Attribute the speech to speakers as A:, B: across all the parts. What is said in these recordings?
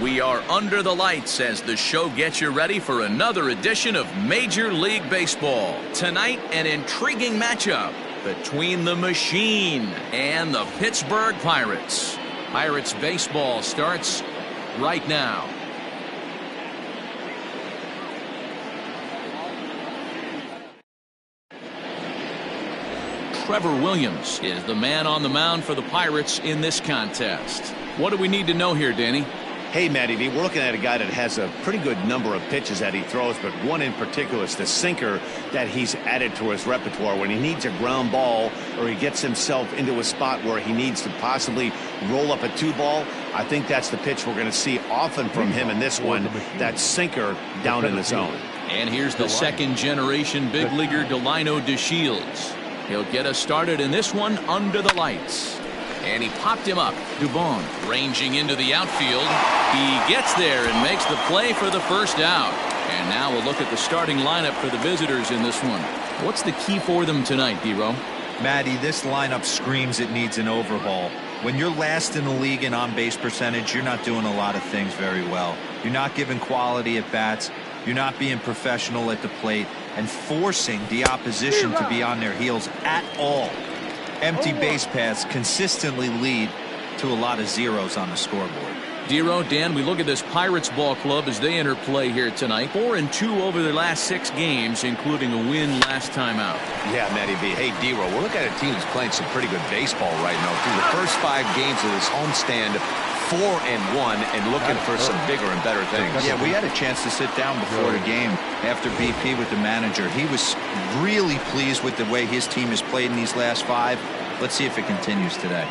A: We are under the lights as the show gets you ready for another edition of Major League Baseball. Tonight, an intriguing matchup between the Machine and the Pittsburgh Pirates. Pirates baseball starts right now. Trevor Williams is the man on the mound for the Pirates in this contest. What do we need to know here, Danny?
B: Hey, Matty V, we're looking at a guy that has a pretty good number of pitches that he throws, but one in particular is the sinker that he's added to his repertoire. When he needs a ground ball or he gets himself into a spot where he needs to possibly roll up a 2-ball, I think that's the pitch we're going to see often from him in this one, that sinker down in the zone. And
A: here's the second-generation big leaguer Delino DeShields. He'll get us started in this one under the lights. And he popped him up. Dubon ranging into the outfield. He gets there and makes the play for the first out. And now we'll look at the starting lineup for the visitors in this one. What's the key for them tonight, D-Row?
C: Matty, this lineup screams it needs an overhaul. When you're last in the league in on-base percentage, you're not doing a lot of things very well. You're not giving quality at bats. You're not being professional at the plate and forcing the opposition to be on their heels at all. Empty base paths consistently lead to a lot of zeros on the scoreboard.
A: D-Row, Dan, we look at this Pirates ball club as they enter play here tonight. 4-2 over their last 6 games, including a win last time out.
B: Yeah, Matty V. Hey, D-Row, we're looking at a team that's playing some pretty good baseball right now. Through the first 5 games of this homestand, 4-1 and looking for some bigger and better things.
C: Yeah, we had a chance to sit down before the game after BP with the manager. He was really pleased with the way his team has played in these last 5. Let's see if it continues today.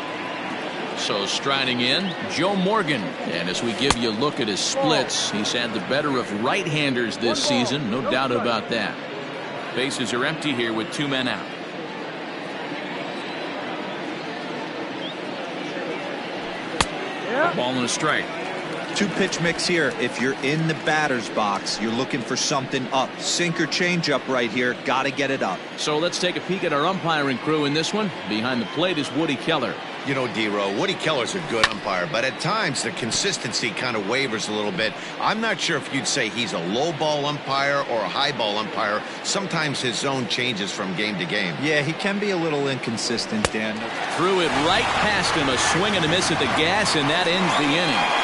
A: So striding in, Joe Morgan. And as we give you a look at his splits, he's had the better of right-handers this season, no doubt about that. Bases are empty here with 2 men out. Ball and a strike.
C: 2-pitch mix here. If you're in the batter's box, you're looking for something up. Sinker changeup right here. Got to get it up.
A: So let's take a peek at our umpiring crew in this one. Behind the plate is Woody Keller.
B: You know, D-Row, Woody Keller's a good umpire, but at times the consistency kind of wavers a little bit. I'm not sure if you'd say he's a low ball umpire or a high ball umpire. Sometimes his zone changes from game to game.
C: Yeah, he can be a little inconsistent, Dan.
A: Threw it right past him, a swing and a miss at the gas, and that ends the inning.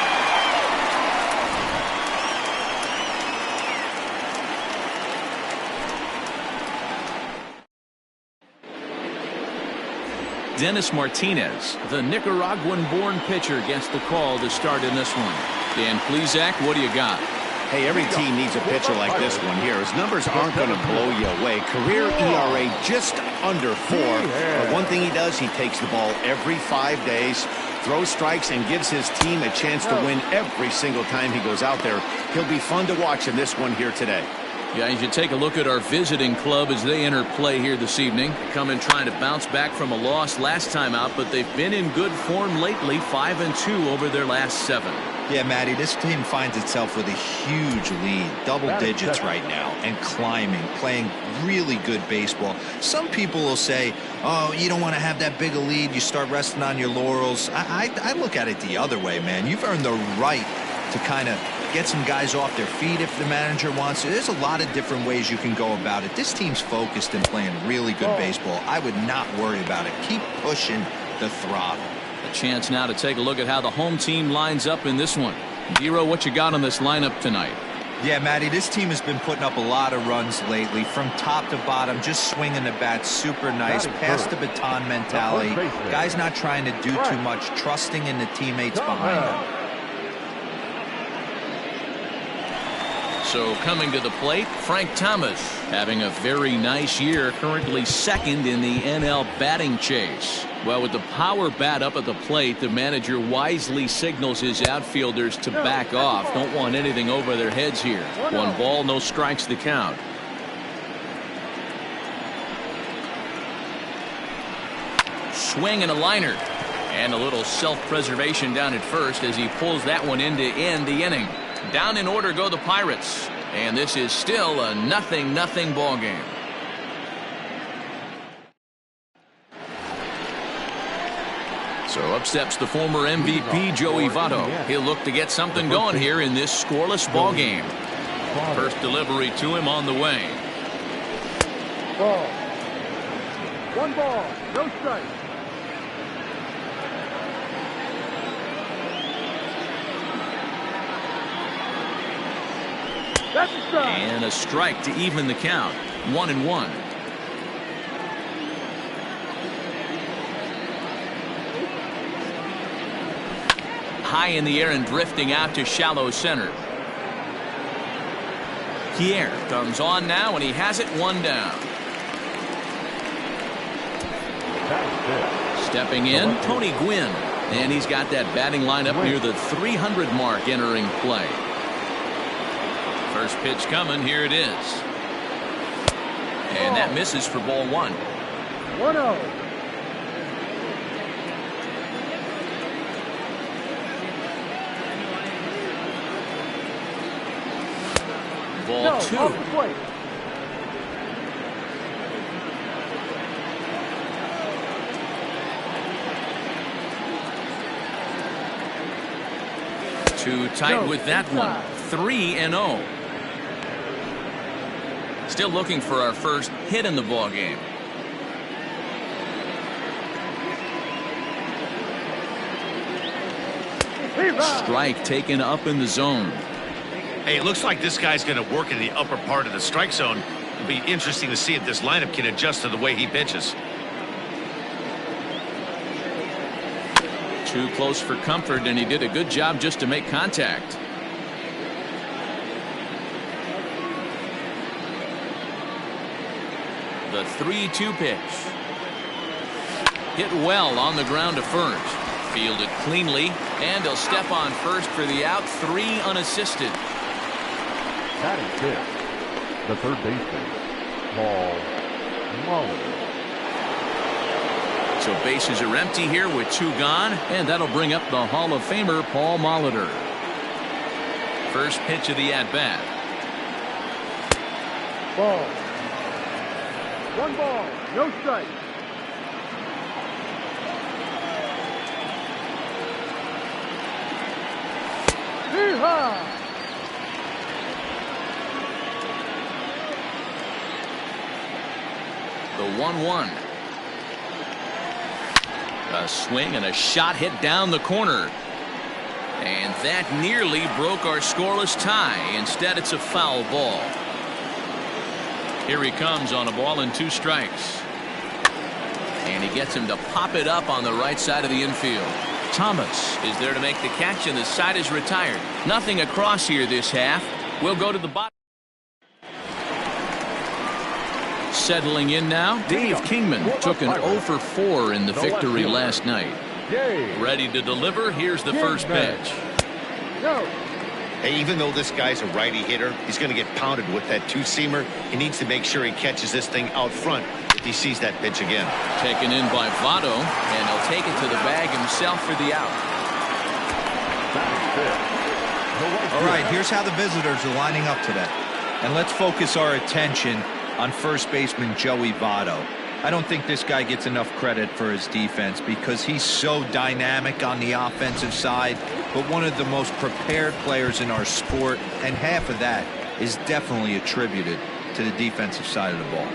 A: Dennis Martinez, the Nicaraguan-born pitcher, gets the call to start in this one. Dan Plesac, what do you got?
B: Hey, every team needs a pitcher like this one here. His numbers aren't going to blow you away. Career ERA just under 4. But one thing he does, he takes the ball every 5 days, throws strikes, and gives his team a chance to win every single time he goes out there. He'll be fun to watch in this one here today.
A: Yeah, you should take a look at our visiting club as they enter play here this evening. They come in trying to bounce back from a loss last time out, but they've been in good form lately, 5-2 over their last 7.
C: Yeah, Matty, this team finds itself with a huge lead, double digits right now, and climbing, playing really good baseball. Some people will say, oh, you don't want to have that big a lead, you start resting on your laurels. I look at it the other way, man. You've earned the right to kind of get some guys off their feet if the manager wants to. There's a lot of different ways you can go about it. This team's focused and playing really good baseball. I would not worry about it. Keep pushing the throttle.
A: A chance now to take a look at how the home team lines up in this one. D-Row, what you got on this lineup tonight?
C: Yeah, Matty, this team has been putting up a lot of runs lately from top to bottom, just swinging the bat super nice, pass the baton mentality. Guys not trying to do too much, trusting in the teammates behind them.
A: So coming to the plate, Frank Thomas having a very nice year, currently second in the NL batting chase. Well, with the power bat up at the plate, the manager wisely signals his outfielders to back off. Don't want anything over their heads here. 1 ball, no strikes the count. Swing and a liner. And a little self-preservation down at first as he pulls that one in to end the inning. Down in order go the Pirates, and this is still a 0-0 ball game. So up steps the former MVP Joey Votto. He'll look to get something going here in this scoreless ball game. First delivery to him on the way.
D: Ball. One ball, no strike. That's a strike.
A: And a strike to even the count. 1-1. High in the air and drifting out to shallow center. Pierre comes on now, and he has it 1 down. Stepping in, Tony Gwynn. And he's got that batting lineup near the 300 mark entering play. First pitch coming, here it is. And that misses for ball 1.
D: 1-0.
A: Ball 2.
D: Off the plate.
A: Too tight with that one. 3-0. Still looking for our first hit in the ball game. Strike taken up in the zone.
B: Hey, it looks like this guy's going to work in the upper part of the strike zone. It'll be interesting to see if this lineup can adjust to the way he pitches.
A: Too close for comfort, and he did a good job just to make contact. The 3-2 pitch. Hit well on the ground to first. Fielded cleanly, and he'll step on first for the out. 3 unassisted.
D: Batting fifth, the third baseman, Paul Molitor.
A: So bases are empty here with 2 gone, and that'll bring up the Hall of Famer Paul Molitor. First pitch of the at-bat.
D: Ball. 1 ball, no strike. Hee-haw!
A: The 1-1. A swing and a shot hit down the corner. And that nearly broke our scoreless tie. Instead, it's a foul ball. Here he comes on a ball and 2 strikes. And he gets him to pop it up on the right side of the infield. Thomas is there to make the catch, and the side is retired. Nothing across here this half. We'll go to the bottom. Settling in now, Dave Kingman took an 0 for 4 in the victory last night. Ready to deliver. Here's the first pitch.
B: Hey, even though this guy's a righty hitter, he's going to get pounded with that 2-seamer. He needs to make sure he catches this thing out front if he sees that pitch again.
A: Taken in by Votto, and he'll take it to the bag himself for the out.
C: All right, here's how the visitors are lining up today. And let's focus our attention on first baseman Joey Votto. I don't think this guy gets enough credit for his defense because he's so dynamic on the offensive side, but one of the most prepared players in our sport, and half of that is definitely attributed to the defensive side of the ball.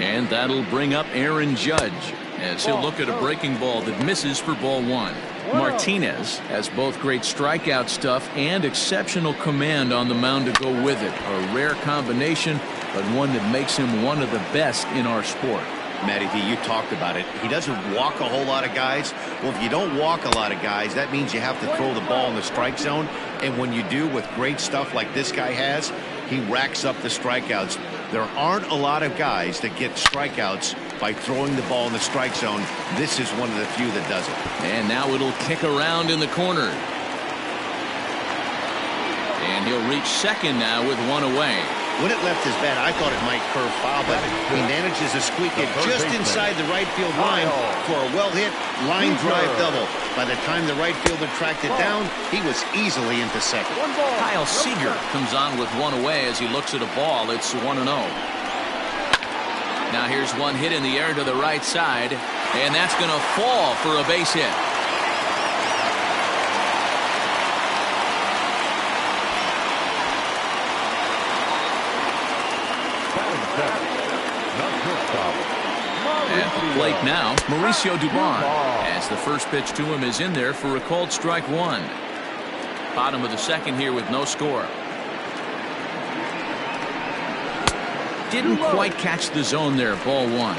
A: And that'll bring up Aaron Judge as he'll look at a breaking ball that misses for ball 1. Martinez has both great strikeout stuff and exceptional command on the mound to go with it. A rare combination, but one that makes him one of the best in our sport.
B: Matty V, you talked about it. He doesn't walk a whole lot of guys. Well, if you don't walk a lot of guys, that means you have to throw the ball in the strike zone. And when you do with great stuff like this guy has, he racks up the strikeouts. There aren't a lot of guys that get strikeouts by throwing the ball in the strike zone. This is one of the few that does it.
A: And now it'll kick around in the corner. And he'll reach second now with 1 away.
B: When it left his bat, I thought it might curve foul, but he manages to squeak it just inside the right field line for a well-hit line drive double. By the time the right fielder tracked it down, he was easily into second.
A: Kyle Seager comes on with 1 away as he looks at a ball. It's 1-0. Now here's one hit in the air to the right side, And that's going to fall for a base hit. At the plate now, Mauricio Dubon, as the first pitch to him is in there for a called strike one. Bottom of the second here with no score. Didn't quite catch the zone there. Ball one.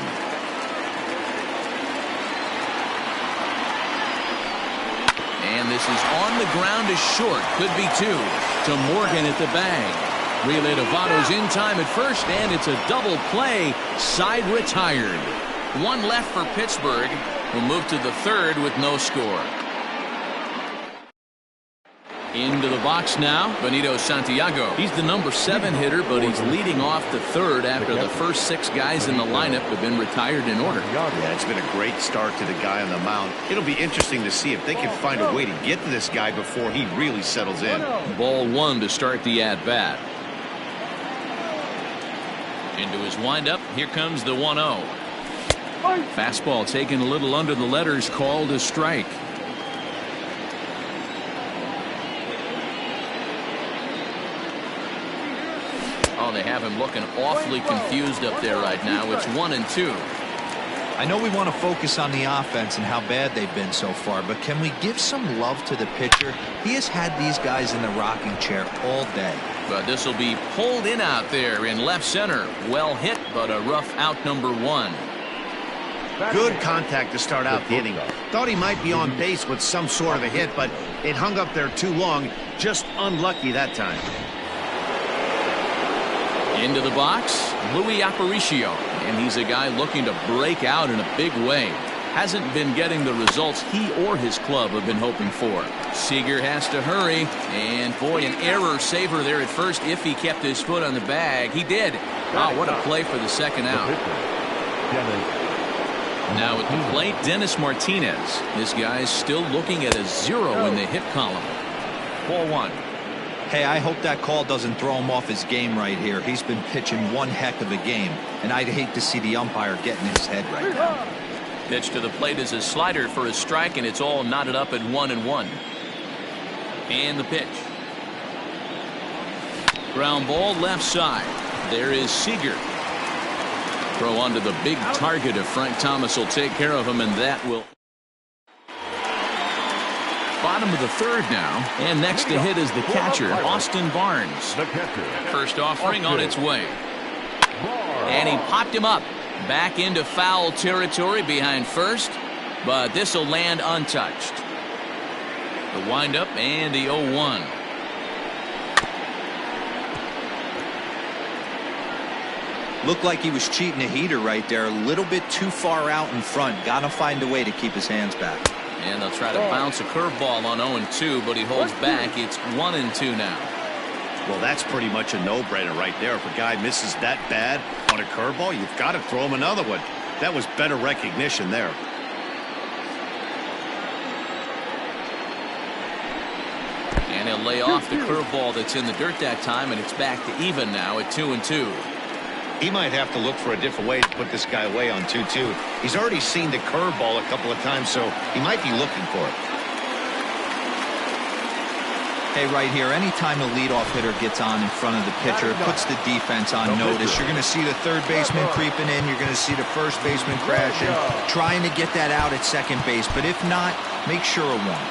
A: And this is on the ground is short. Could be two. To Morgan at the bag. Relay to Votto's in time at first, and it's a double play. Side retired. One left for Pittsburgh, who move to the third with no score. Into the box now, Benito Santiago. He's the number 7 hitter, but he's leading off the third after the first 6 guys in the lineup have been retired in order.
B: Yeah, it's been a great start to the guy on the mound. It'll be interesting to see if they can find a way to get to this guy before he really settles in.
A: Ball one to start the at-bat. Into his windup, here comes the 1-0. Fastball taken a little under the letters, called a strike. Oh, they have him looking awfully confused up there right now. It's 1-2.
C: I know we want to focus on the offense and how bad they've been so far, but can we give some love to the pitcher? He has had these guys in the rocking chair all day.
A: But this will be pulled in out there in left center. Well hit, but a rough out number 1.
B: Good contact to start out the inning. Thought he might be on base with some sort of a hit, but it hung up there too long. Just unlucky that time.
A: Into the box, Louis Aparicio. And he's a guy looking to break out in a big way. Hasn't been getting the results he or his club have been hoping for. Seager has to hurry. And boy, an error saver there at first if he kept his foot on the bag. He did. Wow, what a play for the second out. Now at the plate, Dennis Martinez. This guy's still looking at a 0 in the hit column. Ball one.
C: Hey, I hope that call doesn't throw him off his game right here. He's been pitching one heck of a game, and I'd hate to see the umpire get in his head right now.
A: Pitch to the plate is a slider for a strike, and it's all knotted up at 1-1. And the pitch. Ground ball left side. There is Seager. Throw onto the big target of Frank Thomas will take care of him, and that will. Bottom of the third now, and next to hit is the catcher, Austin Barnes. First offering on its way. And he popped him up. Back into foul territory behind first, but this will land untouched. The windup and the 0-1.
C: Looked like he was cheating a heater right there. A little bit too far out in front. Got to find a way to keep his hands back.
A: And they'll try to bounce a curveball on 0-2, but he holds back. It's 1-2 now.
B: Well, that's pretty much a no-brainer right there. If a guy misses that bad on a curveball, you've got to throw him another one. That was better recognition there.
A: And he'll lay off the curveball that's in the dirt that time, and it's back to even now at 2-2.
B: He might have to look for a different way to put this guy away on 2-2. He's already seen the curveball a couple of times, so he might be looking for it.
C: Hey, right here, anytime a leadoff hitter gets on in front of the pitcher, it puts the defense on notice. You're going to see the third baseman creeping in. You're going to see the first baseman crashing, trying to get that out at second base. But if not, make sure of one.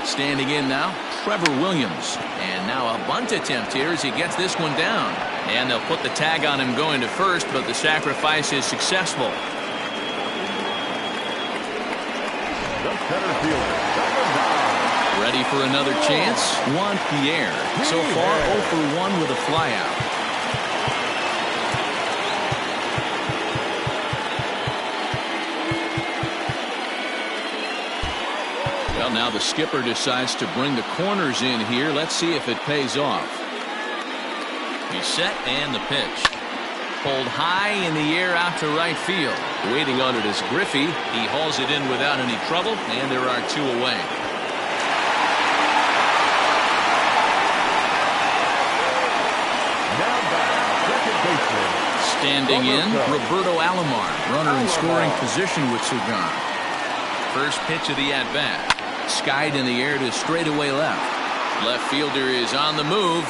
A: Standing in now, Trevor Williams. And now a bunt attempt here as he gets this one down. And they'll put the tag on him going to first, but the sacrifice is successful. Ready for another chance? Juan Pierre. So far 0 for 1 with a flyout. Well, now the skipper decides to bring the corners in here. Let's see if it pays off. He's set, and the pitch. Pulled high in the air out to right field. Waiting on it is Griffey. He hauls it in without any trouble, and there are 2 away. Standing in, Roberto Alomar, runner in scoring position with Cigar. First pitch of the at-bat. Skied in the air to straightaway left. Left fielder is on the move.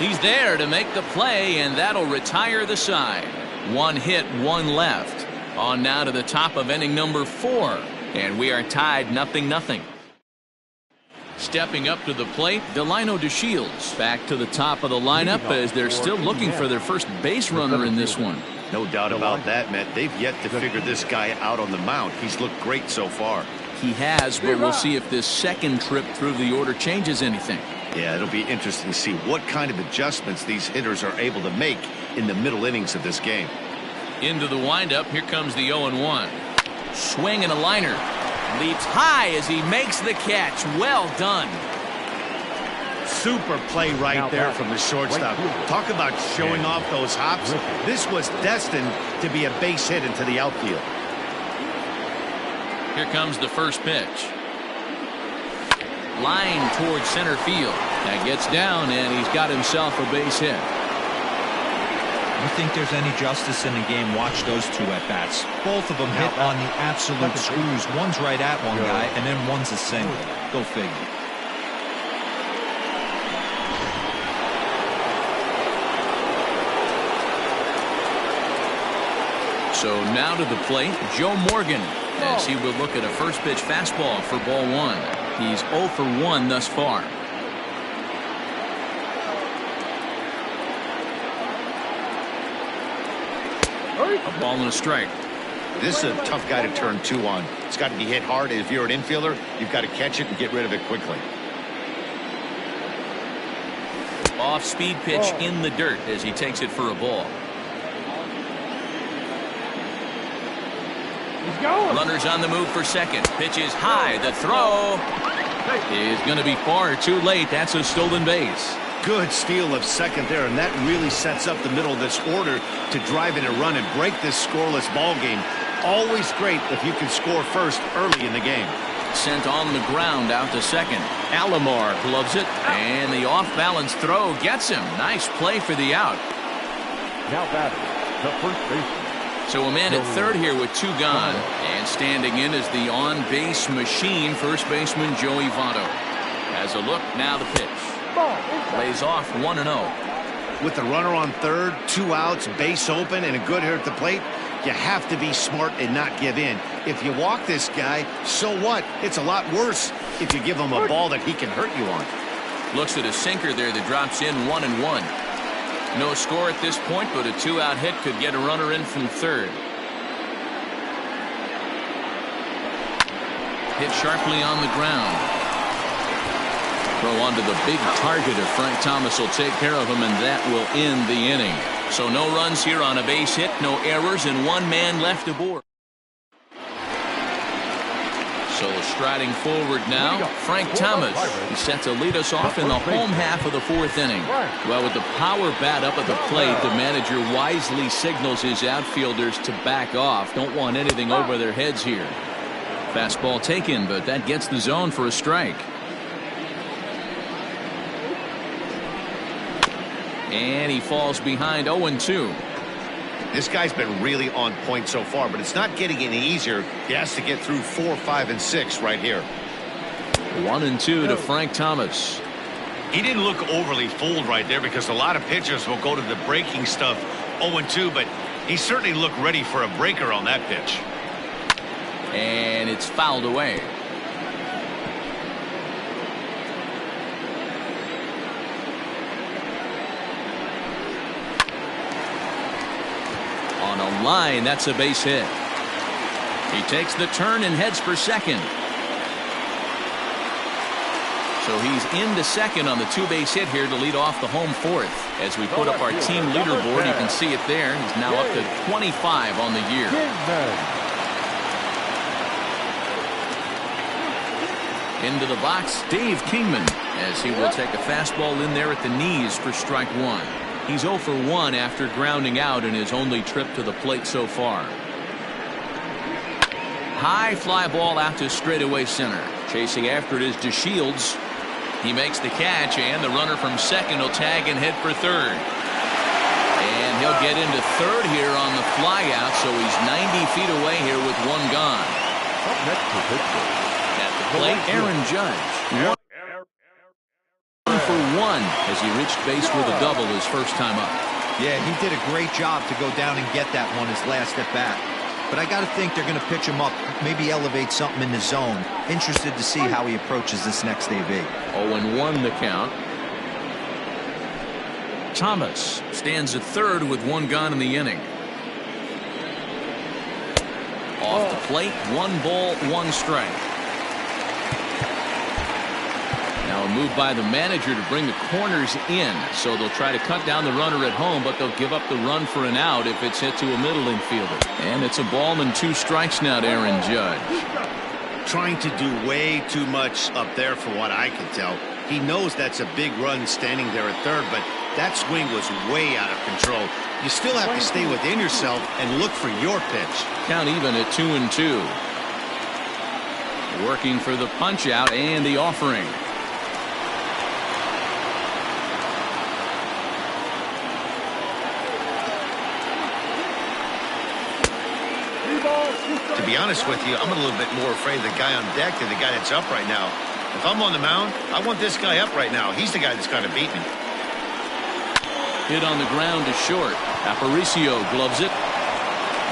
A: He's there to make the play, and that'll retire the side. One hit, one left. On now to the top of inning number 4. And we are tied 0-0. Stepping up to the plate, Delino DeShields back to the top of the lineup as they're still looking for their first base runner in this one.
B: No doubt about that, Matt. They've yet to figure this guy out on the mound. He's looked great so far.
A: He has, but we'll see if this second trip through the order changes anything.
B: Yeah, it'll be interesting to see what kind of adjustments these hitters are able to make in the middle innings of this game.
A: Into the windup, here comes the 0-1. Swing and a liner. Leaps high as he makes the catch. Well done.
B: Super play right there from the shortstop. Talk about showing off those hops. This was destined to be a base hit into the outfield.
A: Here comes the first pitch. Line towards center field. That gets down, and he's got himself a base hit.
C: You think there's any justice in the game? Watch those two at-bats. Both of them hit on the absolute screws. One's right at one guy, and then one's a single. Go figure.
A: So now to the plate, Joe Morgan, as he will look at a first pitch fastball for ball 1. He's 0 for 1 thus far. A ball and a strike.
B: This is a tough guy to turn 2 on. It's got to be hit hard. If you're an infielder, you've got to catch it and get rid of it quickly.
A: Off-speed pitch in the dirt as he takes it for a ball.
D: He's going.
A: Runners on the move for second. Pitch is high. The throw is going to be far too late. That's a stolen base.
B: Good steal of second there, and that really sets up the middle of this order to drive in a run and break this scoreless ball game. Always great if you can score first early in the game.
A: Sent on the ground out to second. Alomar gloves it, and the off-balance throw gets him. Nice play for the out.
D: Now batting, the first baseman.
A: So a man at third here with 2 gone, and standing in is the on-base machine, first baseman Joey Votto. As a look, now the pitch. Lays off 1-0.
B: With the runner on third, 2 outs, base open, and a good hitter at the plate, you have to be smart and not give in. If you walk this guy, so what? It's a lot worse if you give him a ball that he can hurt you on.
A: Looks at a sinker there that drops in 1-1. No score at this point, but a 2-out hit could get a runner in from third. Hit sharply on the ground. Throw onto the big target if Frank Thomas will take care of him, and that will end the inning. So no runs here on a base hit, no errors, and 1 man left aboard. So striding forward now, Frank Thomas. He's set to lead us off in the home half of the 4th inning. Well, with the power bat up at the plate, the manager wisely signals his outfielders to back off. Don't want anything over their heads here. Fastball taken, but that gets the zone for a strike. And he falls behind 0-2.
B: This guy's been really on point so far, but it's not getting any easier. He has to get through 4, 5, and 6 right here.
A: 1-2 to Frank Thomas.
B: He didn't look overly fooled right there because a lot of pitchers will go to the breaking stuff 0-2, but he certainly looked ready for a breaker on that pitch.
A: And it's fouled away. On a line, that's a base hit. He takes the turn and heads for second. So he's into second on the 2-base hit here to lead off the home 4th. As we put up our team leaderboard, you can see it there. He's now up to 25 on the year. Into the box, Dave Kingman, as he will take a fastball in there at the knees for strike 1. He's 0 for 1 after grounding out in his only trip to the plate so far. High fly ball out to straightaway center. Chasing after it is DeShields. He makes the catch, and the runner from second will tag and head for third. And he'll get into third here on the flyout, so he's 90 feet away here with one gone.
D: Up next to Pittsburgh.
A: At the plate, Aaron Judge. 1 for 1 as he reached base with a double his first time up.
C: Yeah, he did a great job to go down and get that one his last at bat. But I got to think they're going to pitch him up, maybe elevate something in the zone. Interested to see how he approaches this next AB.
A: 0-1 the count. Thomas stands at third with one gone in the inning. Off the plate, 1 ball, 1 strike. Now a move by the manager to bring the corners in, so they'll try to cut down the runner at home, but they'll give up the run for an out if it's hit to a middle infielder. And it's a ball and 2 strikes now to Aaron Judge.
B: Trying to do way too much up there for what I can tell. He knows that's a big run standing there at third, but that swing was way out of control. You still have to stay within yourself and look for your pitch.
A: Count even at 2-2. Working for the punch out and the offering.
B: To be honest with you, I'm a little bit more afraid of the guy on deck than the guy that's up right now. If I'm on the mound, I want this guy up right now. He's the guy that's got to beat me.
A: Hit on the ground to short. Aparicio gloves it.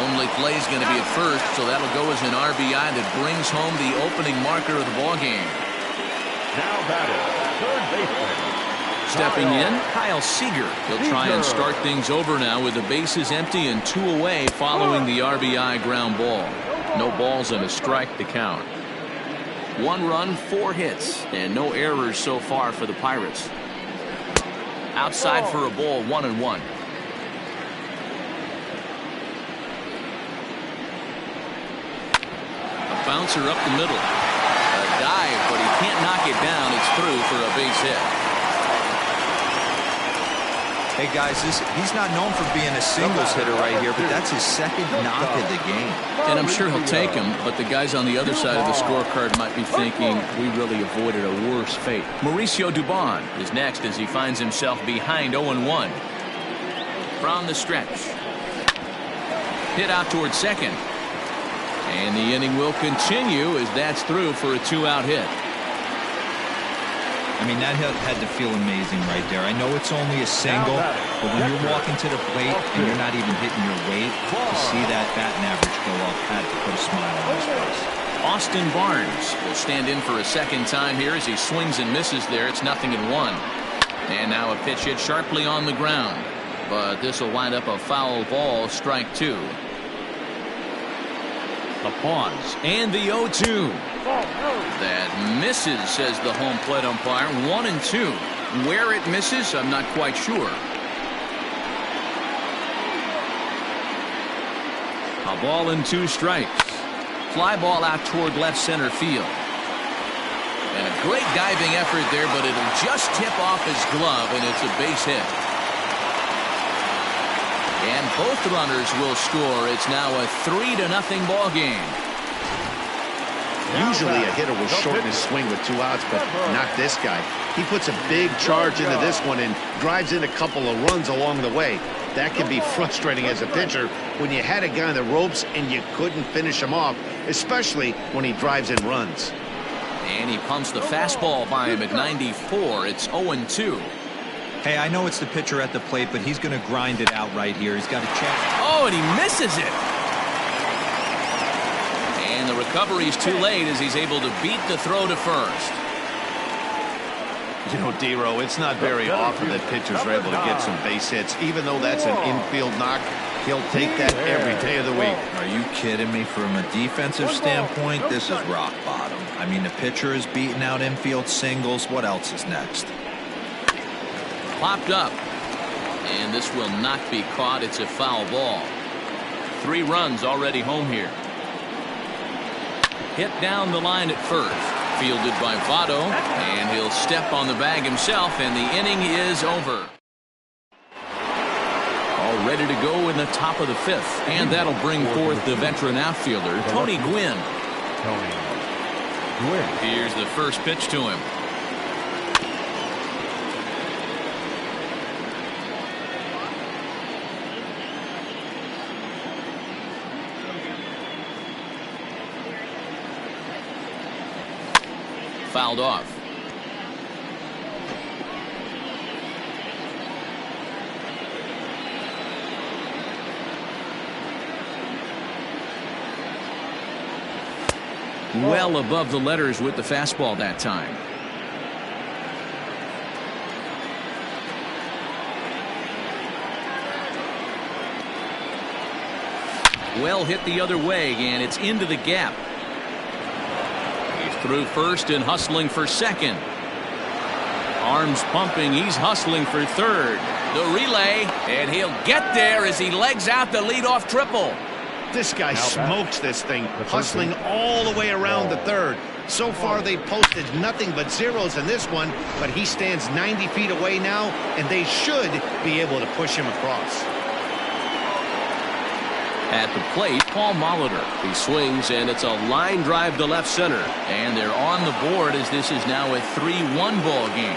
A: Only play is going to be at first, so that'll go as an RBI that brings home the opening marker of the ballgame.
D: Now batting, third baseman.
A: Stepping in, Kyle Seager. He'll try and start things over now with the bases empty and 2 away following the RBI ground ball. No balls and a strike to count. 1 run, 4 hits, and no errors so far for the Pirates. Outside for a ball, 1-1. A bouncer up the middle. A dive, but he can't knock it down. It's through for a base hit.
C: Hey guys, he's not known for being a singles hitter right here, but that's his second knock of the game.
A: And I'm sure he'll take him, but the guys on the other side of the scorecard might be thinking we really avoided a worse fate. Mauricio Dubon is next as he finds himself behind 0-1. From the stretch. Hit out towards second. And the inning will continue as that's through for a 2-out hit.
C: I mean, that had to feel amazing right there. I know it's only a single, but when you're walking to the plate and you're not even hitting your weight, to see that batting average go up had to put a smile on his face.
A: Austin Barnes will stand in for a second time here as he swings and misses there. It's 0-1. And now a pitch hit sharply on the ground. But this will wind up a foul ball, strike 2. A pause and the 0-2. That misses, says the home plate umpire. 1-2. Where it misses, I'm not quite sure. A ball and 2 strikes. Fly ball out toward left center field. And a great diving effort there, but it'll just tip off his glove, and it's a base hit. And both runners will score. It's now a 3-0 ball game.
B: Usually a hitter will shorten his swing with 2 outs, but not this guy. He puts a big charge into this one and drives in a couple of runs along the way. That can be frustrating as a pitcher when you had a guy on the ropes and you couldn't finish him off, especially when he drives in runs.
A: And he pumps the fastball by him at 94. It's 0-2.
C: Hey, I know it's the pitcher at the plate, but he's going to grind it out right here. He's got a chance.
A: Oh, and he misses it. And the recovery's too late as he's able to beat the throw to first.
B: You know, D-Row, it's not very often that pitchers are able to get some base hits. Even though that's an infield knock, he'll take that every day of the week.
C: Are you kidding me? From a defensive standpoint, this is rock bottom. I mean, the pitcher is beating out infield singles. What else is next?
A: Popped up. And this will not be caught. It's a foul ball. 3 runs already home here. Hit down the line at first. Fielded by Votto, and he'll step on the bag himself, and the inning is over. All ready to go in the top of the 5th, and that'll bring forth the veteran outfielder, Tony Gwynn. Here's the first pitch to him. fouled off. Well above the letters with the fastball that time. Well hit the other way, and it's into the gap. He's through first and hustling for second. Arms pumping. He's hustling for third. The relay, and he'll get there as he legs out the leadoff triple.
B: This guy smokes this thing, hustling all the way around the third. So far, they posted nothing but zeros in this one, but he stands 90 feet away now, and they should be able to push him across.
A: At the plate, Paul Molitor. He swings, and it's a line drive to left center. And they're on the board as this is now a 3-1 ball game.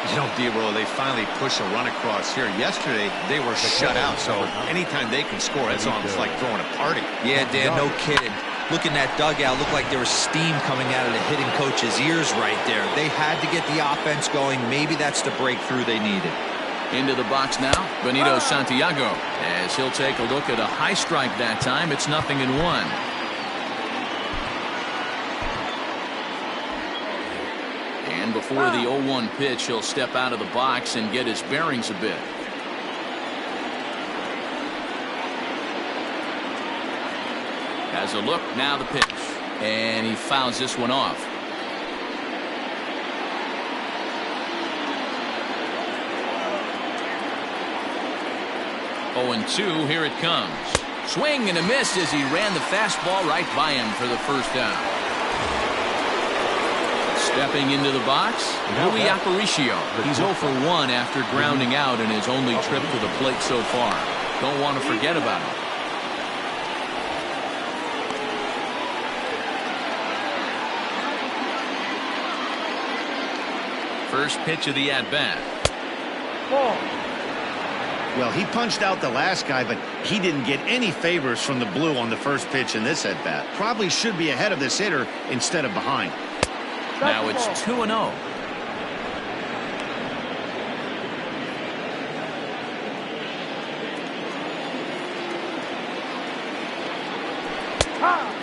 C: You know, D-Roll, they finally push a run across here. Yesterday, they were shut out, so anytime they can score, it's almost like throwing a party. Yeah, Dan, no kidding. Look in that dugout. Looked like there was steam coming out of the hitting coach's ears right there. They had to get the offense going. Maybe that's the breakthrough they needed.
A: Into the box now, Benito Santiago, as he'll take a look at a high strike that time. It's 0-1. And before the 0-1 pitch, he'll step out of the box and get his bearings a bit. Has a look, now the pitch. And he fouls this one off. 0-2, here it comes. Swing and a miss as he ran the fastball right by him for the first down. Stepping into the box, Louis Aparicio. He's 0 for 1 after grounding out in his only trip to the plate so far. Don't want to forget about him. First pitch of the at-bat.
B: Well, he punched out the last guy, but he didn't get any favors from the blue on the first pitch in this at-bat. Probably should be ahead of this hitter instead of behind.
A: Now it's 2-0.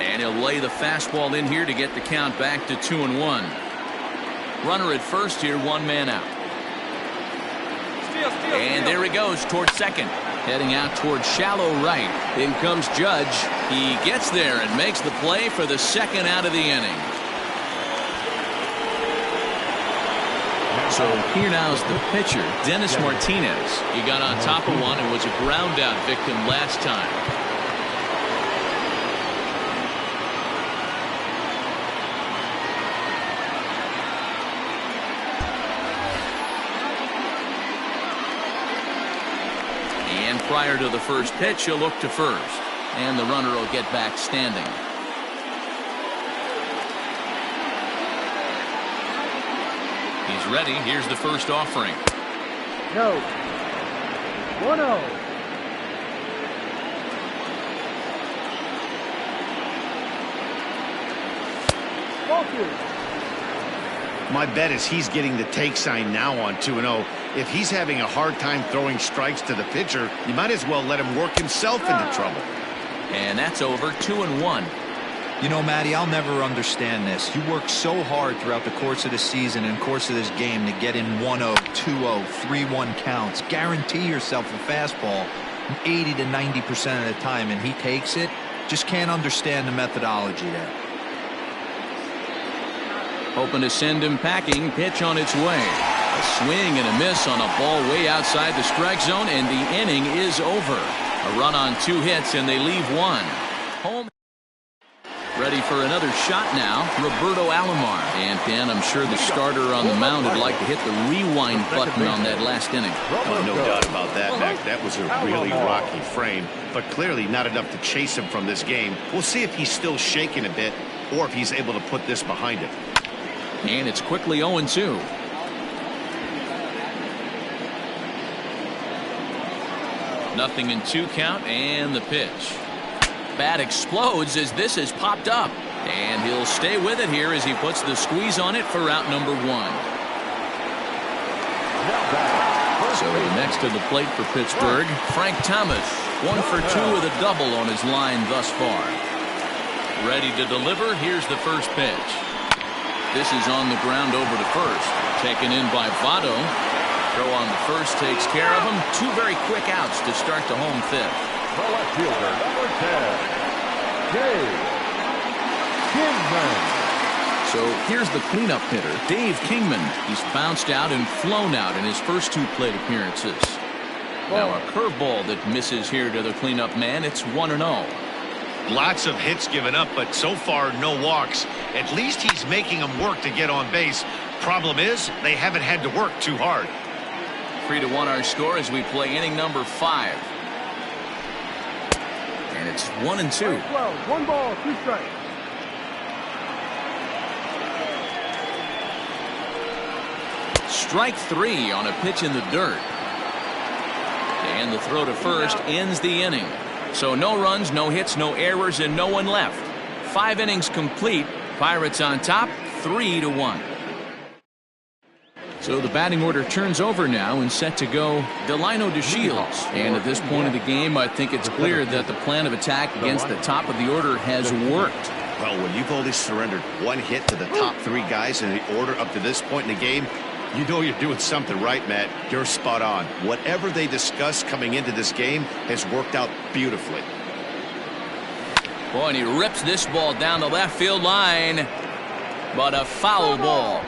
A: And he'll lay the fastball in here to get the count back to 2-1. Runner at first here, one man out. And there he goes towards second. Heading out towards shallow right. In comes Judge. He gets there and makes the play for the second out of the inning. So here now's the pitcher, Dennis Martinez. He got on top of one and was a ground out victim last time. And prior to the first pitch, he'll look to first. And the runner will get back standing. He's ready. Here's the first offering.
E: No. 1-0.
B: My bet is he's getting the take sign now on 2-0. If he's having a hard time throwing strikes to the pitcher, you might as well let him work himself into trouble.
A: And that's over. 2-1.
C: You know, Matty, I'll never understand this. You work so hard throughout the course of the season and course of this game to get in 1-0, 2-0, 3-1 counts. Guarantee yourself a fastball 80 to 90% of the time, and he takes it. Just can't understand the methodology there.
A: Hoping to send him packing. Pitch on its way. A swing and a miss on a ball way outside the strike zone, and the inning is over. A run on 2 hits, and they leave 1. Home. Ready for another shot now, Roberto Alomar. And Dan, I'm sure the starter on the mound would like to hit the rewind button on that last inning.
B: Oh, no doubt about that, Mac. That was a really rocky frame, but clearly not enough to chase him from this game. We'll see if he's still shaking a bit or if he's able to put this behind him.
A: And it's quickly 0-2. Nothing in 2 count, and the pitch. Bat explodes as this has popped up. And he'll stay with it here as he puts the squeeze on it for out number 1. So next to the plate for Pittsburgh, Frank Thomas, 1 for 2 with a double on his line thus far. Ready to deliver. Here's the first pitch. This is on the ground over to first. Taken in by Votto. Throw on the first takes care of him. 2 very quick outs to start the home 5th.
D: The left fielder, number 10, Dave Kingman.
A: So here's the cleanup hitter, Dave Kingman. He's bounced out and flown out in his first 2 plate appearances. Now a curveball that misses here to the cleanup man. It's 1-0.
B: Lots of hits given up, but so far no walks. At least he's making them work to get on base. Problem is, they haven't had to work too hard.
A: 3-1 our score as we play inning number 5. And it's 1-2.
E: 1 ball, 2 strikes.
A: Strike 3 on a pitch in the dirt. And the throw to first ends the inning. So no runs, no hits, no errors, and no one left. 5 innings complete. Pirates on top, 3-1. So the batting order turns over now and set to go Delino DeShields. And at this point of the game, I think it's clear that the plan of attack against the top of the order has worked.
B: Well, when you've only surrendered 1 hit to the top 3 guys in the order up to this point in the game, you know you're doing something right, Matt. You're spot on. Whatever they discussed coming into this game has worked out beautifully.
A: Boy, and he rips this ball down the left field line. But a foul ball.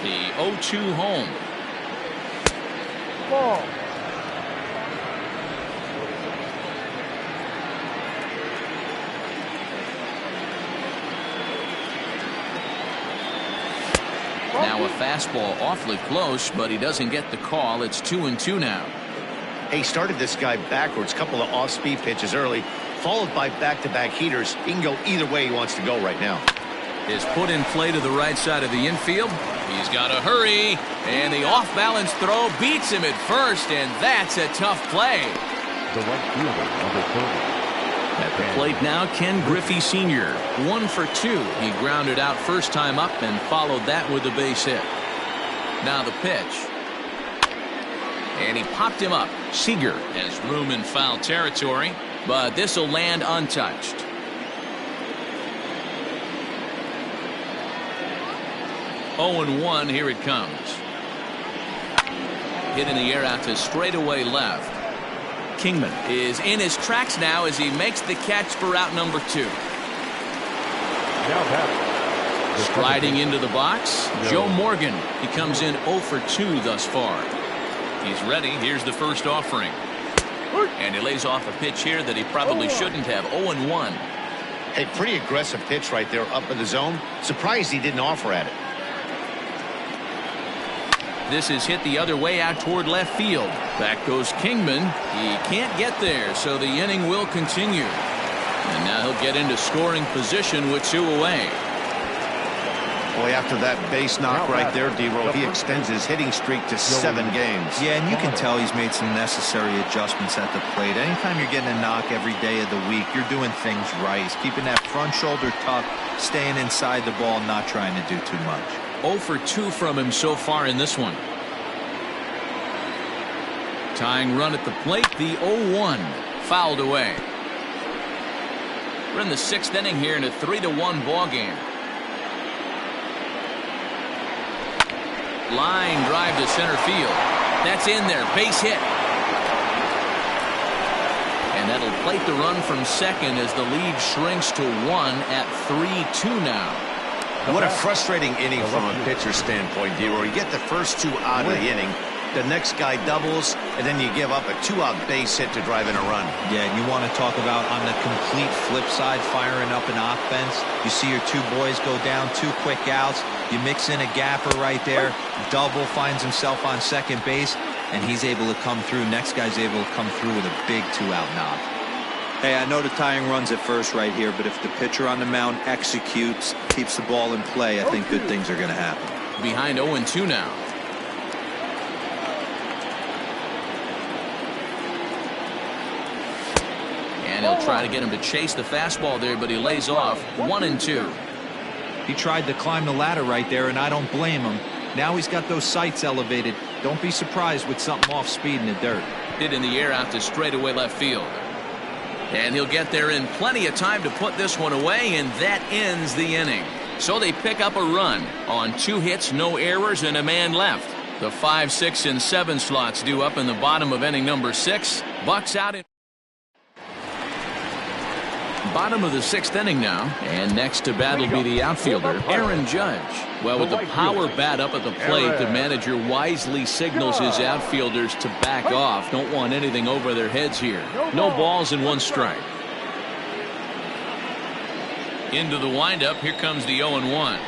A: The 0-2 home.
E: Ball.
A: Now a fastball awfully close, but he doesn't get the call. It's 2-2 now.
B: He started this guy backwards, couple of off-speed pitches early, followed by back-to-back heaters. He can go either way he wants to go right now.
A: Is put in play to the right side of the infield. He's got to hurry, and the off-balance throw beats him at first, and that's a tough play.
D: The right fielder, number 30.
A: At the plate now, Ken Griffey Sr. 1 for 2. He grounded out first time up and followed that with a base hit. Now the pitch. And he popped him up. Seager has room in foul territory, but this will land untouched. Oh and 1, here it comes. Hit in the air out to straightaway left. Kingman is in his tracks now as he makes the catch for out number 2. Striding into the box, Joe Morgan. He comes in 0 for 2 thus far. He's ready. Here's the first offering. And he lays off a pitch here that he probably shouldn't have. 0-1.
B: Hey, pretty aggressive pitch right there up in the zone. Surprised he didn't offer at it.
A: This is hit the other way out toward left field. Back goes Kingman. He can't get there, so the inning will continue. And now he'll get into scoring position with 2 away.
B: Boy, after that base knock right there, D-Roll, he extends his hitting streak to 7 games.
C: Yeah, and you can tell he's made some necessary adjustments at the plate. Anytime you're getting a knock every day of the week, you're doing things right. He's keeping that front shoulder tucked, staying inside the ball, not trying to do too much.
A: 0 for 2 from him so far in this one. Tying run at the plate, the 0-1. Fouled away. We're in the 6th inning here in a 3-1 ball game. Line drive to center field. That's in there. Base hit. And that'll plate the run from second as the lead shrinks to 1 at 3-2 now.
B: What a frustrating inning from a pitcher's standpoint, D-Roy. You get the first 2 out of the inning. The next guy doubles, and then you give up a 2-out base hit to drive in a run.
C: Yeah, and you want to talk about on the complete flip side, firing up an offense. You see your 2 boys go down, 2 quick outs. You mix in a gapper right there. Double, finds himself on second base, and he's able to come through. Next guy's able to come through with a big 2-out knock. Hey, I know the tying run's at first right here, but if the pitcher on the mound executes, keeps the ball in play, I think good things are going to happen.
A: Behind 0-2 now. And he'll try to get him to chase the fastball there, but he lays off 1-2.
C: He tried to climb the ladder right there, and I don't blame him. Now he's got those sights elevated. Don't be surprised with something off speed in the dirt.
A: Hit in the air out to straightaway left field. And he'll get there in plenty of time to put this one away, and that ends the inning. So they pick up a run on 2 hits, no errors, and a man left. The 5, 6, and 7 slots due up in the bottom of inning number 6. Bucks out in bottom of the 6th inning now, and next to bat will be the outfielder, Aaron Judge. Well, with the power bat up at the plate, the manager wisely signals his outfielders to back off. Don't want anything over their heads here. No balls and 1 strike. Into the windup, here comes the 0-1.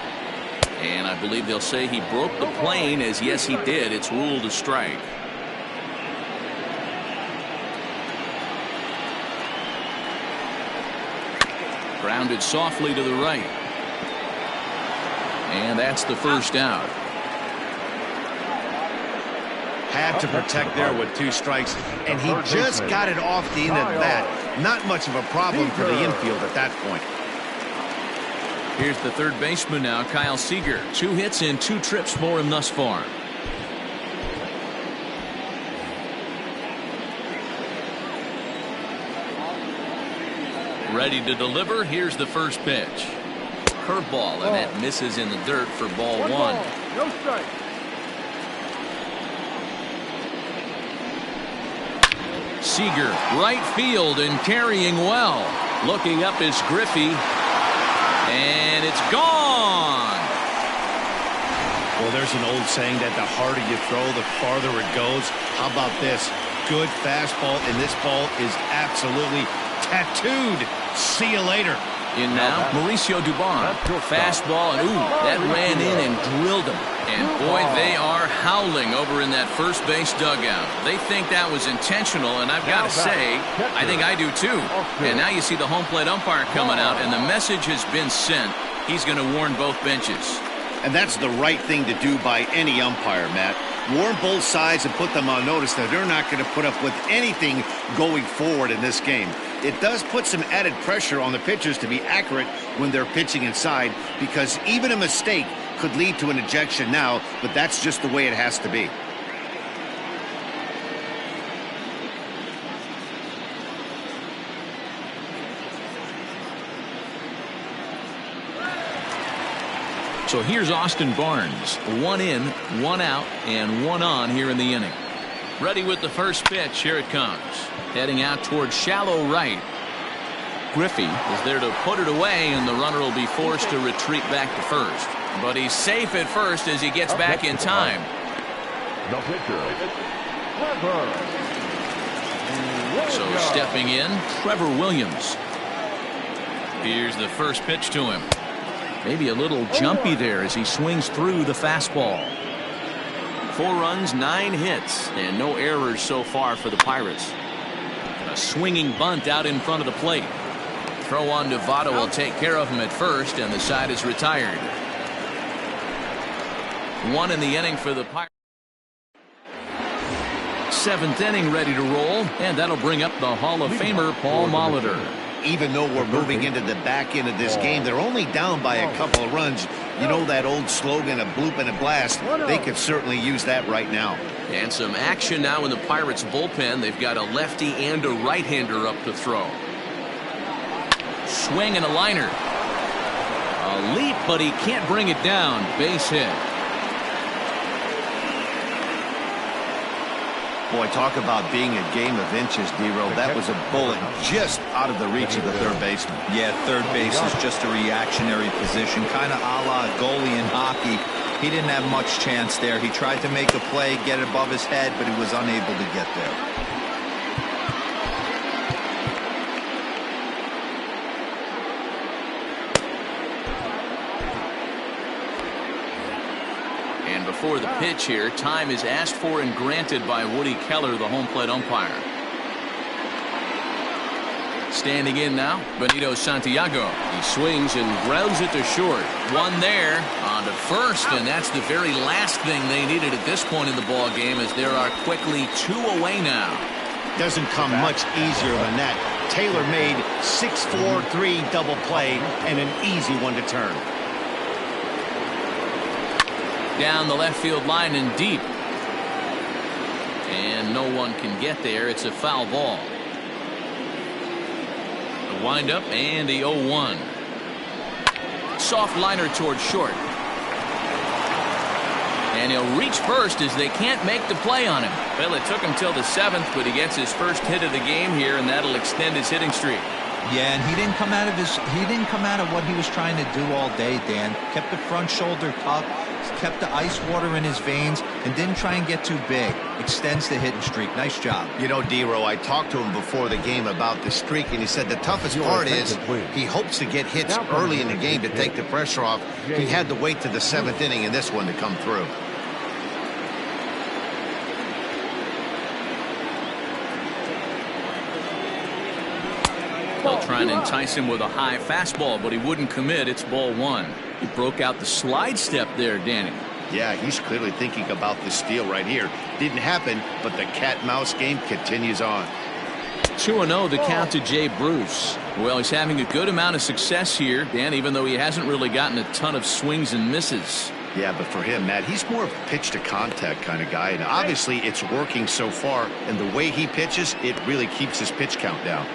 A: And I believe they'll say he broke the plane, as yes he did. It's ruled a strike. Grounded softly to the right. And that's the first out.
B: Had to protect there with 2 strikes, and he just got it off the end of the bat. Not much of a problem for the infield at that point.
A: Here's the third baseman now, Kyle Seager. 2 hits and 2 trips for him thus far. Ready to deliver. Here's the first pitch. Curveball, and that misses in the dirt for ball 1.
E: No strike.
A: Seager, right field, and carrying well. Looking up is Griffey, and it's gone.
B: Well, there's an old saying that the harder you throw, the farther it goes. How about this? Good fastball, and this ball is absolutely tattooed. See you later.
A: In now, Mauricio Dubon. Fastball, and ooh, that ran in and drilled him. And boy, they are howling over in that first base dugout. They think that was intentional, and I've got to say, I think I do too. And now you see the home plate umpire coming out, and the message has been sent. He's going to warn both benches.
B: And that's the right thing to do by any umpire, Matt. Warn both sides and put them on notice that they're not going to put up with anything going forward in this game. It does put some added pressure on the pitchers to be accurate when they're pitching inside, because even a mistake could lead to an ejection now, but that's just the way it has to be.
A: So here's Austin Barnes. 1 in, 1 out, and 1 on here in the inning. Ready with the first pitch. Here it comes. Heading out towards shallow right. Griffey is there to put it away, and the runner will be forced to retreat back to first. But he's safe at first as he gets back in time.
D: The pitcher, Trevor.
A: So stepping in, Trevor Williams. Here's the first pitch to him. Maybe a little jumpy there as he swings through the fastball. 4 runs, 9 hits, and no errors so far for the Pirates. A swinging bunt out in front of the plate. Throw on Nevada will take care of him at first, and the side is retired. 1 in the inning for the Pirates. 7th inning ready to roll, and that'll bring up the Hall of Famer Paul Molitor.
B: Even though we're moving into the back end of this game, they're only down by a couple of runs. You know that old slogan, a bloop and a blast? They could certainly use that right now.
A: And some action now in the Pirates bullpen. They've got a lefty and a right-hander up to throw. Swing and a liner. A leap, but he can't bring it down. Base hit.
B: Boy, talk about being a game of inches, D-Row. That was a bullet just out of the reach of the third baseman.
C: Yeah, third base is just a reactionary position, kind of a la goalie in hockey. He didn't have much chance there. He tried to make a play, get it above his head, but he was unable to get there.
A: Before the pitch here, time is asked for and granted by Woody Keller, the home plate umpire. Standing in now, Benito Santiago. He swings and grounds it to short. 1 there on to first, and that's the very last thing they needed at this point in the ball game, as there are quickly 2 away now.
B: Doesn't come much easier than that. Taylor made 6-4-3 double play and an easy one to turn.
A: Down the left field line and deep. And no one can get there. It's a foul ball. The windup and the 0-1. Soft liner towards short. And he'll reach first as they can't make the play on him. Well, it took him till the 7th, but he gets his first hit of the game here, and that'll extend his hitting streak.
C: Yeah, and he didn't come out of what he was trying to do all day, Dan. Kept the front shoulder tucked, kept the ice water in his veins, and didn't try and get too big. Extends the hitting streak. Nice job.
B: You know, D-Row, I talked to him before the game about the streak, and he said the toughest part is he hopes to get hits early in the game to take the pressure off. He had to wait to the 7th inning in this one to come through.
A: They'll try and entice him with a high fastball, but he wouldn't commit. It's ball 1. He broke out the slide step there, Danny.
B: Yeah, he's clearly thinking about the steal right here. Didn't happen, but the cat-mouse game continues on.
A: 2-0 the count to Jay Bruce. Well, he's having a good amount of success here, Dan, even though he hasn't really gotten a ton of swings and misses.
B: Yeah, but for him, Matt, he's more of a pitch-to-contact kind of guy, and obviously it's working so far, and the way he pitches, it really keeps his pitch count down.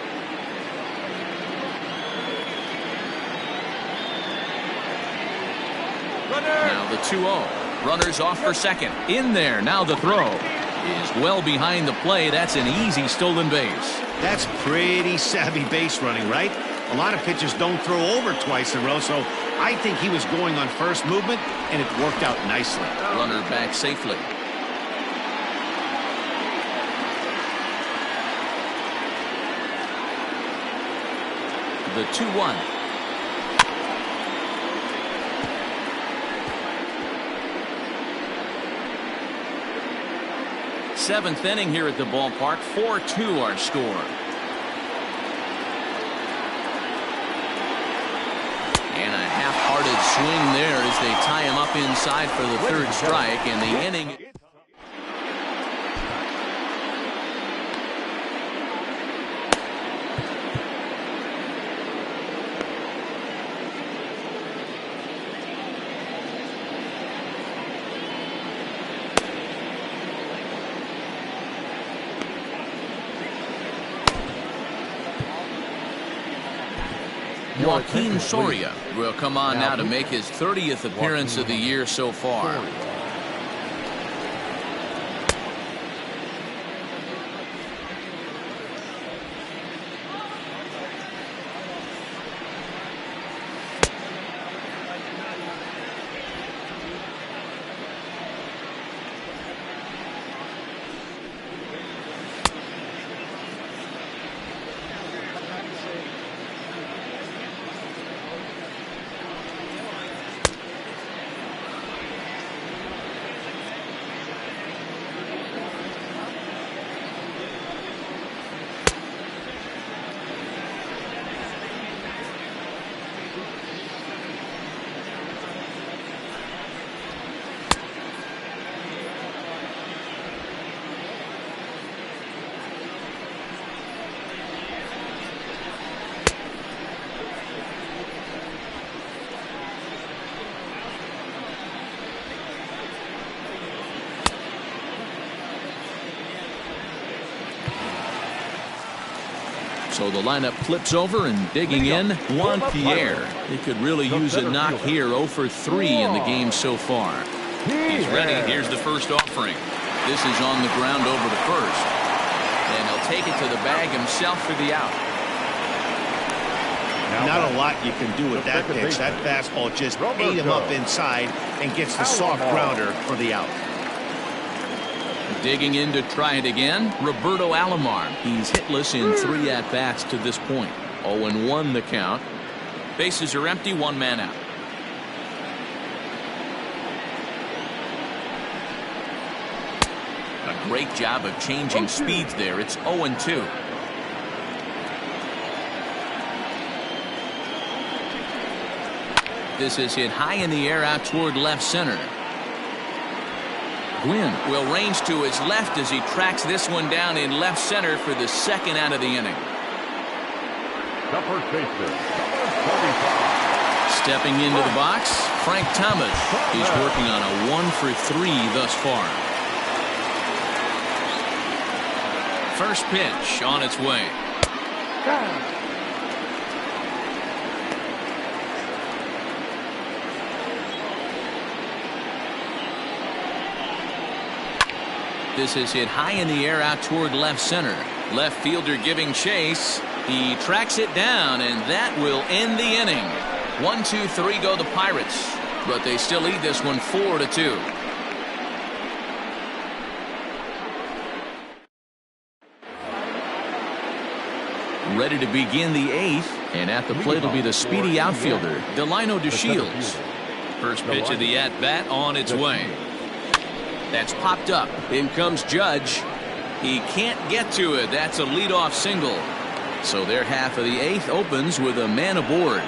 A: Now the 2-0. Runners off for second. In there. Now the throw is well behind the play. That's an easy stolen base.
B: That's pretty savvy base running, right? A lot of pitchers don't throw over twice in a row, so I think he was going on first movement, and it worked out nicely.
A: Runner back safely. The 2-1. Seventh inning here at the ballpark. 4-2 our score. And a half-hearted swing there as they tie him up inside for the 3rd strike, and the inning. Joaquin Soria will come on now to make his 30th appearance of the year so far. So the lineup flips over, and digging in, Juan Pierre. He could really use a knock here. 0 for 3 in the game so far. He's ready. Here's the first offering. This is on the ground over to first. And he'll take it to the bag himself for the out.
B: Not a lot you can do with that pitch. That fastball just ate him up inside and gets the soft grounder for the out.
A: Digging in to try it again, Roberto Alomar. He's hitless in 3 at-bats to this point. 0-1 the count. Bases are empty, 1 man out. A great job of changing speeds there. It's 0-2. This is hit high in the air out toward left center. Gwynn will range to his left as he tracks this one down in left center for the second out of the inning.
D: The first baseman, number 35.
A: Stepping into the box, Frank Thomas. He's working on a 1-for-3 thus far. First pitch on its way. This is hit high in the air out toward left center. Left fielder giving chase. He tracks it down, and that will end the inning. 1-2-3 go the Pirates, but they still lead this one 4-2. Ready to begin the eighth, and at the plate will be the speedy outfielder, Delino DeShields. First pitch of the at-bat on its way. That's popped up. In comes Judge. He can't get to it. That's a leadoff single. So their half of the eighth opens with a man aboard.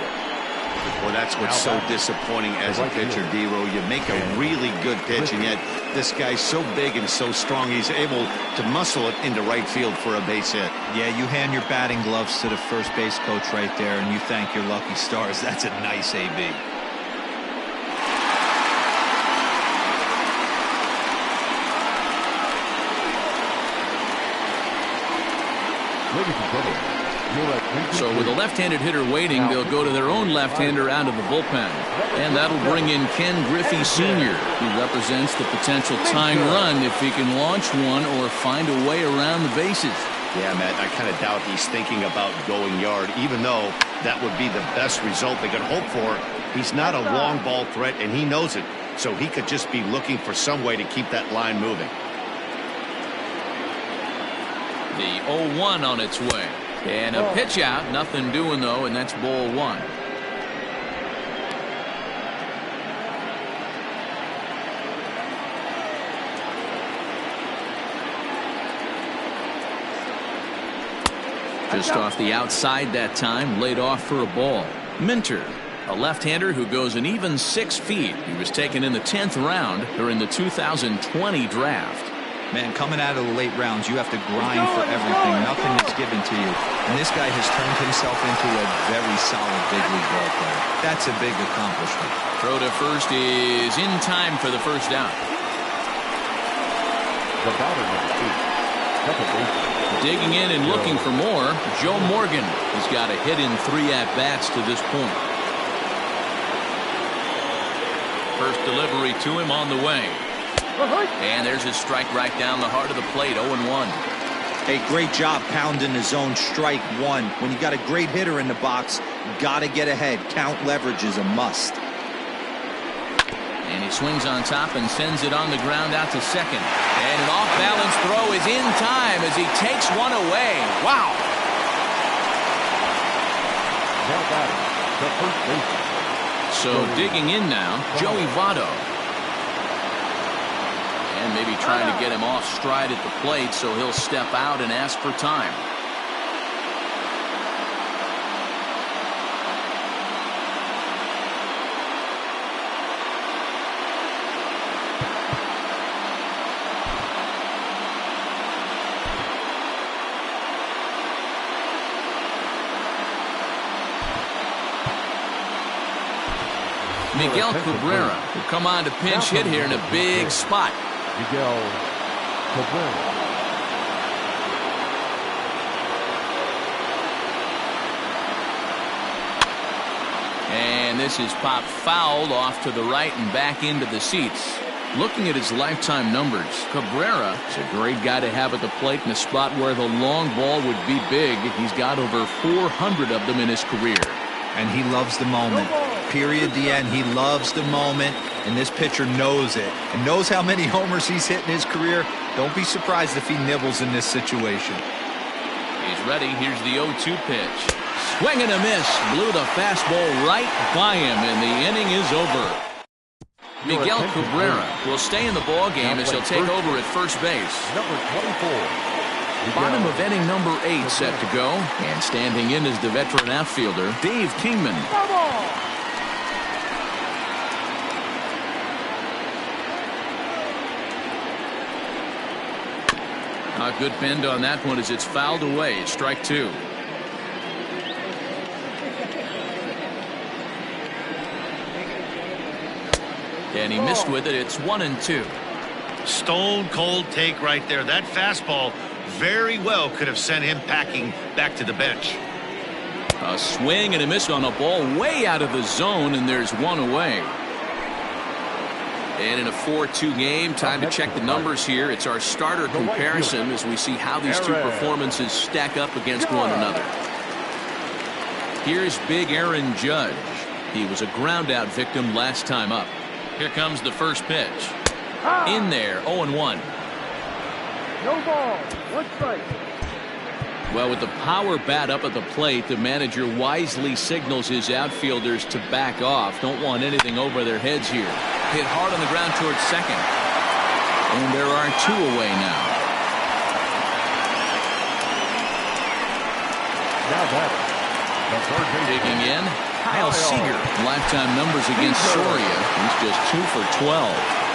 B: Well, that's what's so disappointing as a pitcher, D-Row. You make a really good pitch, and yet this guy's so big and so strong, he's able to muscle it into right field for a base hit.
C: Yeah, you hand your batting gloves to the first base coach right there, and you thank your lucky stars. That's a nice AB.
A: So with a left-handed hitter waiting, they'll go to their own left-hander out of the bullpen. And that'll bring in Ken Griffey Sr., who represents the potential tying run if he can launch one or find a way around the bases.
B: Yeah, Matt, I kind of doubt he's thinking about going yard, even though that would be the best result they could hope for. He's not a long ball threat, and he knows it. So he could just be looking for some way to keep that line moving.
A: The 0-1 on its way. And a pitch out. Nothing doing, though, and that's ball one. Just off the outside that time, laid off for a ball. Minter, a left-hander who goes an even 6 feet. He was taken in the 10th round during the 2020 draft.
C: Man, coming out of the late rounds, you have to grind for everything. Nothing is given to you. And this guy has turned himself into a very solid big league ball player. That's a big accomplishment.
A: Throw to first is in time for the first out.
D: The batter number 8.
A: Digging in and looking for more, Joe Morgan has got a hit in 3 at-bats to this point. First delivery to him on the way. And there's his strike right down the heart of the plate, 0-1.
C: Hey, great job pounding the zone, strike one. When you got a great hitter in the box, got to get ahead. Count leverage is a must.
A: And he swings on top and sends it on the ground out to second. And an off-balance throw is in time as he takes one away. Wow.
D: Now batting, the first baseman.
A: So digging in now, Joey Votto. And maybe trying to get him off stride at the plate, so he'll step out and ask for time. Miguel Cabrera will come on to pinch hit here in a big spot.
D: Miguel Cabrera.
A: And this is popped fouled off to the right and back into the seats. Looking at his lifetime numbers, Cabrera is a great guy to have at the plate in a spot where the long ball would be big. He's got over 400 of them in his career.
C: And he loves the moment. Period. The end. He loves the moment, and this pitcher knows it and knows how many homers he's hit in his career. Don't be surprised if he nibbles in this situation.
A: He's ready. Here's the 0-2 pitch. Swing and a miss. Blew the fastball right by him, and the inning is over. Miguel Cabrera will stay in the ball game as he'll take over at first base.
D: Number 24.
A: Bottom of inning number 8 set to go, and standing in is the veteran outfielder Dave Kingman. Good bend on that one as it's fouled away. Strike two. And he missed with it. It's 1-2.
B: Stone cold take right there. That fastball very well could have sent him packing back to the bench.
A: A swing and a miss on a ball way out of the zone, and there's one away. And in a 4-2 game, time to check the numbers here. It's our starter comparison as we see how these two performances stack up against one another. Here's big Aaron Judge. He was a ground-out victim last time up. Here comes the first pitch. In there, 0-1.
E: No ball. One strike.
A: Well, with the power bat up at the plate, the manager wisely signals his outfielders to back off. Don't want anything over their heads here. Hit hard on the ground towards second. And there are two away now.
D: Now batting, the third baseman,
A: Digging in, Kyle Seager. Lifetime numbers against Soria. He's just 2 for 12.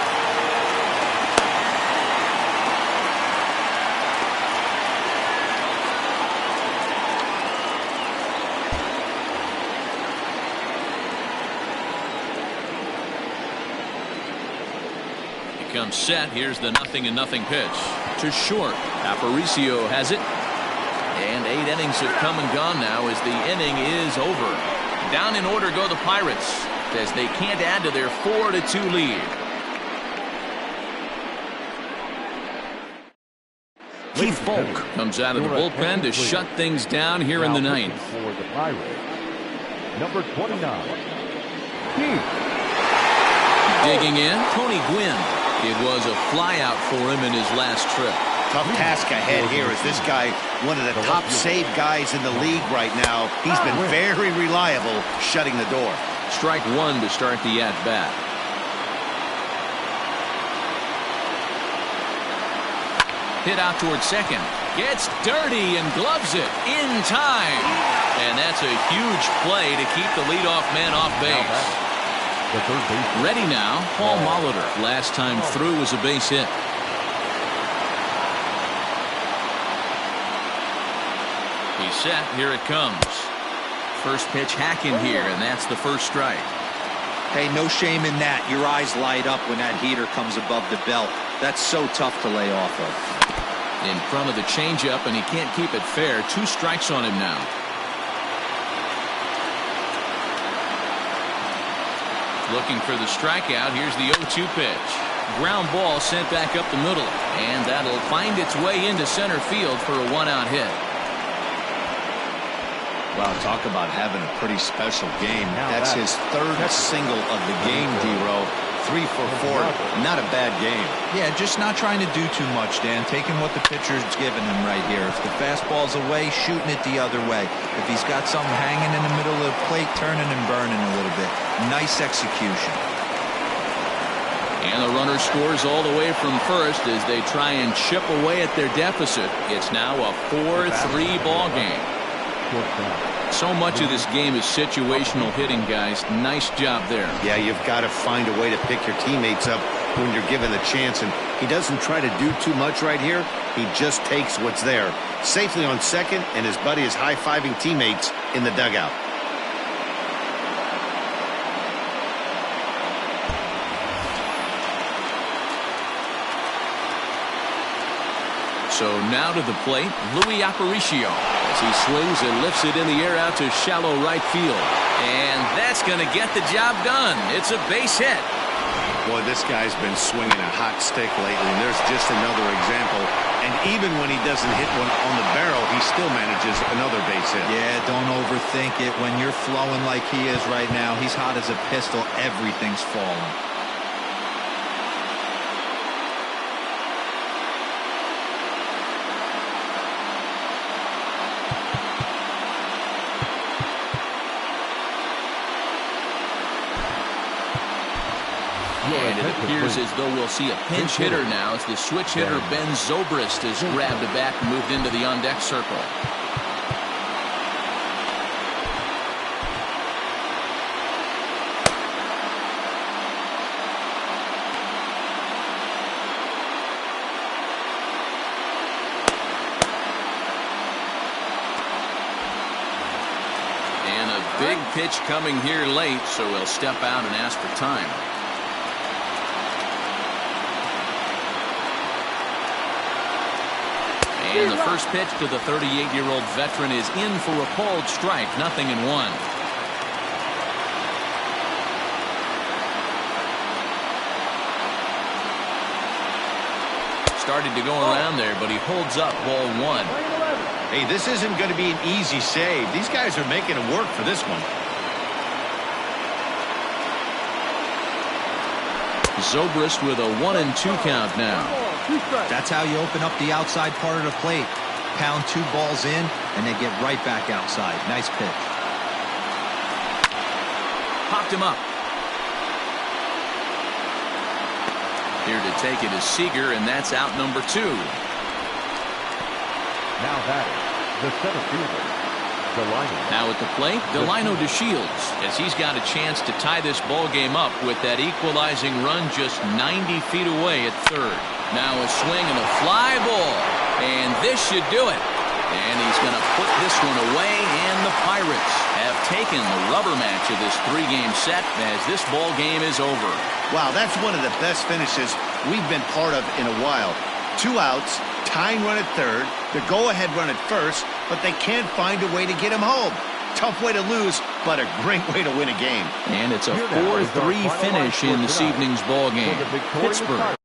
A: Comes set. Here's the 0-0 pitch to short. Aparicio has it, and 8 innings have come and gone now as the inning is over. Down in order go the Pirates as they can't add to their 4-2 lead. Keith Volk comes out of the bullpen to shut things down here in the ninth.
D: For the Pirates, number 29, Keith.
A: Digging in, Tony Gwynn. It was a flyout for him in his last trip.
B: Tough task ahead here as this guy, one of the top save guys in the league right now. He's been very reliable shutting the door.
A: Strike one to start the at-bat. Hit out towards second. Gets dirty and gloves it in time. And that's a huge play to keep the leadoff man off base. Ready now, Paul Molitor. Last time through was a base hit. He's set. Here it comes. First pitch hacking here, and that's the first strike.
C: Hey, no shame in that. Your eyes light up when that heater comes above the belt. That's so tough to lay off of.
A: In front of the changeup, and he can't keep it fair. 2 strikes on him now. Looking for the strikeout. Here's the 0-2 pitch. Ground ball sent back up the middle, and that'll find its way into center field for a 1-out hit.
B: Wow, talk about having a pretty special game. That's his 3rd single of the game, D-Row. 3 for 4. Not a bad game.
C: Yeah, just not trying to do too much, Dan. Taking what the pitcher's giving him right here. If the fastball's away, shooting it the other way. If he's got something hanging in the middle of the plate, turning and burning a little bit. Nice execution.
A: And the runner scores all the way from first as they try and chip away at their deficit. It's now a 4-3 ball game. So much of this game is situational hitting, guys. Nice job there.
B: Yeah, you've got to find a way to pick your teammates up when you're given the chance, and he doesn't try to do too much right here. He just takes what's there. Safely on second, and his buddy is high-fiving teammates in the dugout.
A: So now to the plate, Luis Aparicio. As he swings and lifts it in the air out to shallow right field. And that's going to get the job done. It's a base hit.
B: Boy, this guy's been swinging a hot stick lately, and there's just another example. And even when he doesn't hit one on the barrel, he still manages another base hit.
C: Yeah, don't overthink it. When you're flowing like he is right now, he's hot as a pistol. Everything's falling.
A: And it appears as though we'll see a pinch hitter now as the switch hitter Ben Zobrist has grabbed it back and moved into the on-deck circle. Big pitch coming here late, so he'll step out and ask for time. And the first pitch to the 38-year-old veteran is in for a called strike, 0-1. Started to go around there, but he holds up ball 1.
B: Hey, this isn't going to be an easy save. These guys are making it work for this one.
A: Zobrist with a 1-2 count now.
C: That's how you open up the outside part of the plate. Pound 2 balls in, and then get right back outside. Nice pitch.
A: Popped him up. Here to take it is Seager, and that's out number 2.
D: Now batting, the center fielder, Delino.
A: Now at the plate, Delino DeShields, as he's got a chance to tie this ball game up with that equalizing run just 90 feet away at third. Now a swing and a fly ball, and this should do it. And he's going to put this one away, and the Pirates have taken the rubber match of this 3-game set as this ball game is over.
B: Wow, that's one of the best finishes we've been part of in a while. 2 outs, tying run at third, the go-ahead run at first, but they can't find a way to get him home. Tough way to lose, but a great way to win a game.
A: And it's a 4-3 finish in this evening's ball game. Pittsburgh